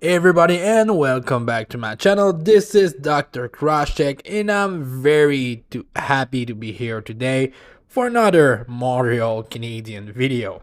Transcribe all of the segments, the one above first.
Hey everybody, and welcome back to my channel. This is Dr. Crosscheck, and I'm very happy to be here today for another Montreal Canadian video.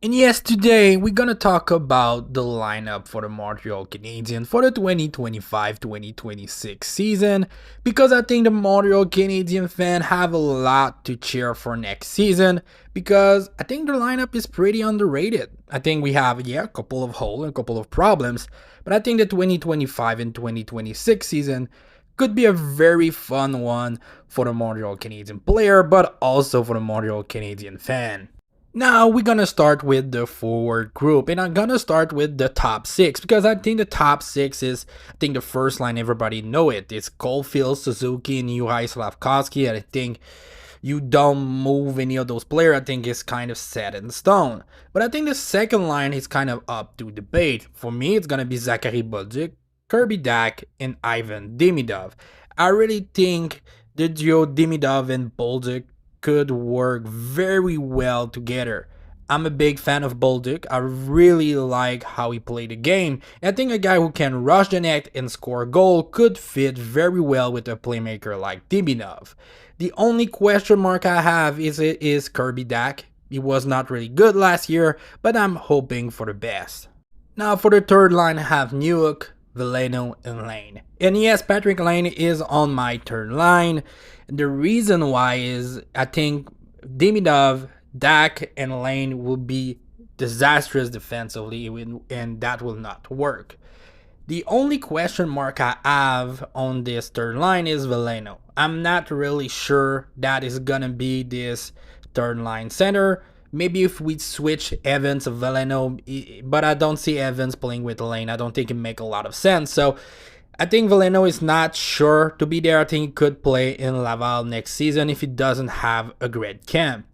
And yes, today we're gonna talk about the lineup for the Montreal Canadiens for the 2025-2026 season, because I think the Montreal Canadian fan have a lot to cheer for next season, because I think the lineup is pretty underrated. I think we have, a couple of holes and a couple of problems, but I think the 2025 and 2026 season could be a very fun one for the Montreal Canadian player, but also for the Montreal Canadian fan. Now we're gonna start with the forward group, and I'm gonna start with the top six because I think the top six is, I think the first line everybody know it. It's Caulfield, Suzuki, and Juraj Slafkovsky. And I think you don't move any of those players. I think it's kind of set in stone. But I think the second line is kind of up to debate. For me, it's gonna be Zachary Bolduc, Kirby Dack, and Ivan Demidov. I really think the duo Demidov and Bolduc could work very well together. I'm a big fan of Bolduc. I really like how he played the game. I think a guy who can rush the net and score a goal could fit very well with a playmaker like Demidov. The only question mark I have is Kirby Dack. He was not really good last year, but I'm hoping for the best. Now for the third line, I have Newhook, Veleno, and Lane. And yes, Patrick Lane is on my third line. The reason why is I think Demidov, Dak, and Lane will be disastrous defensively, and that will not work. The only question mark I have on this third line is Veleno. I'm not really sure that is gonna be this third line center. Maybe if we switch Evans to Veleno, but I don't see Evans playing with Lane. I don't think it make a lot of sense. So I think Veleno is not sure to be there. I think he could play in Laval next season if he doesn't have a great camp.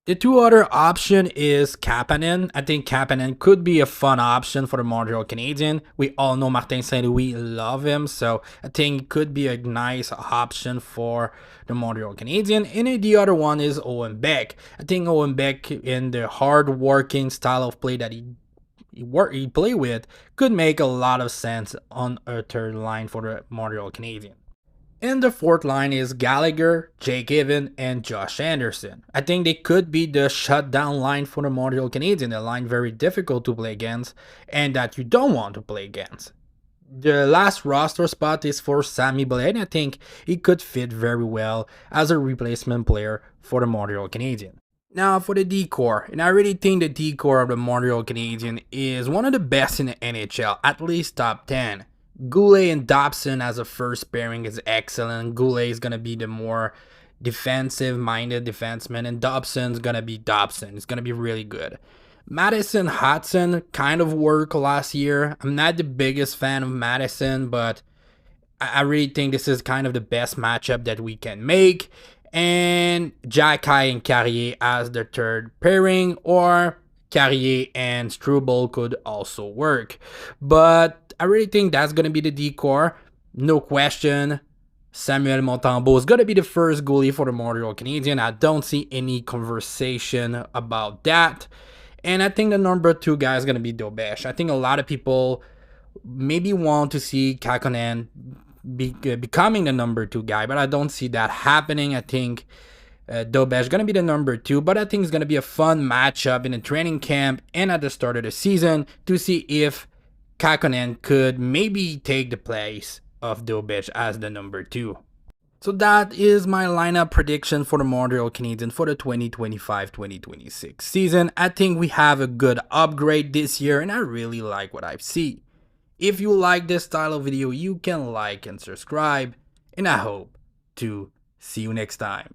The two other option is Kapanen. I think Kapanen could be a fun option for the Montreal Canadiens. We all know Martin Saint-Louis love him, so I think it could be a nice option for the Montreal Canadiens. And the other one is Owen Beck. I think Owen Beck, in the hard-working style of play that he play with, could make a lot of sense on a third line for the Montreal Canadiens. And the fourth line is Gallagher, Jake Evan, and Josh Anderson. I think they could be the shutdown line for the Montreal Canadiens, a line very difficult to play against and that you don't want to play against. The last roster spot is for Sammy Blais, and I think he could fit very well as a replacement player for the Montreal Canadiens. Now for the decor, and I really think the decor of the Montreal Canadiens is one of the best in the NHL, at least top 10. Goulet and Dobson as a first pairing is excellent. Goulet is going to be the more defensive-minded defenseman, and Dobson's going to be Dobson. It's going to be really good. Madison Hudson kind of worked last year. I'm not the biggest fan of Madison, but I really think this is kind of the best matchup that we can make. And Jacky and Carrier as the third pairing, or Carrier and Struble could also work. But I really think that's going to be the decor. No question. Samuel Montembeault is going to be the first goalie for the Montreal Canadiens. I don't see any conversation about that. And I think the number 2 guy is going to be Dobesh. I think a lot of people maybe want to see Kakkonen becoming the number 2 guy, but I don't see that happening. I think Dobesh is going to be the number 2, but I think it's going to be a fun matchup in the training camp and at the start of the season to see if Kakkonen could maybe take the place of Dobesh as the number 2. So that is my lineup prediction for the Montreal Canadiens for the 2025-2026 season. I think we have a good upgrade this year, and I really like what I see. If you like this style of video, you can like and subscribe, and I hope to see you next time.